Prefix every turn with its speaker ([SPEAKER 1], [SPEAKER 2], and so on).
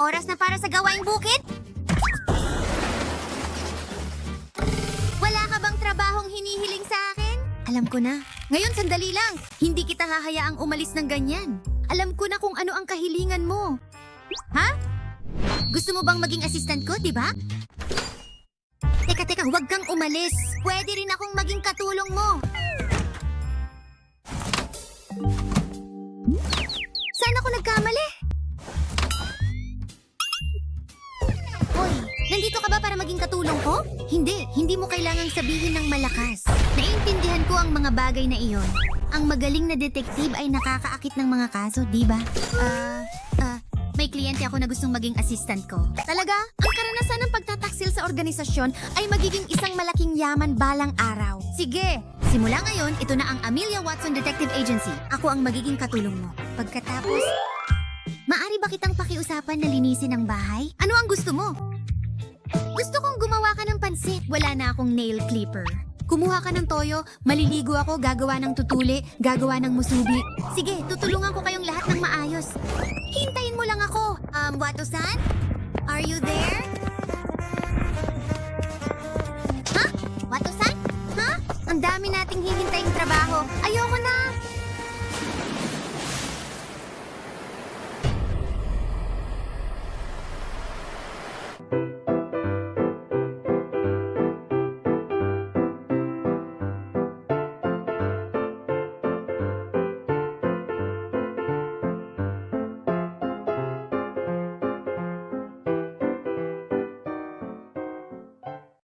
[SPEAKER 1] oras na para sa gawaing bukid? Wala ka bang trabahong hinihiling sa akin? Alam ko na. Ngayon, sandali lang. Hindi kita hahayaang umalis ng ganyan. Alam ko na kung ano ang kahilingan mo. Ha? Gusto mo bang maging assistant ko, di ba? Teka, huwag kang umalis. Pwede rin akong maging katulong mo. Saan ako nagkamali? Hoy, nandito ka ba para maging katulong ko? Hindi mo kailangang sabihin ng malakas. Naiintindihan ko ang mga bagay na iyon. Ang magaling na detektive ay nakakaakit ng mga kaso, di ba? May kliyente ako na gustong maging assistant ko. Talaga? Ang karanasan ng pagtataksil sa organisasyon ay magiging isang malaking yaman balang araw. Sige, simula ngayon, ito na ang Amelia Watson Detective Agency. Ako ang magiging katulong mo. Pagkatapos, maari ba kitang pakiusapan na linisin ang bahay? Ano ang gusto mo? Gusto kong gumawa ka ng pansit. Wala na akong nail clipper. Kumuha ka ng toyo, maliligo ako, gagawa ng tutuli, gagawa ng musubi. Sige, tutulungan ko kayong lahat ng maayos. Hintayin mo lang ako. Wато-san? Are you there? Ha? Wато-san? Ha? Ang dami nating hihintaying trabaho. Ayoko na.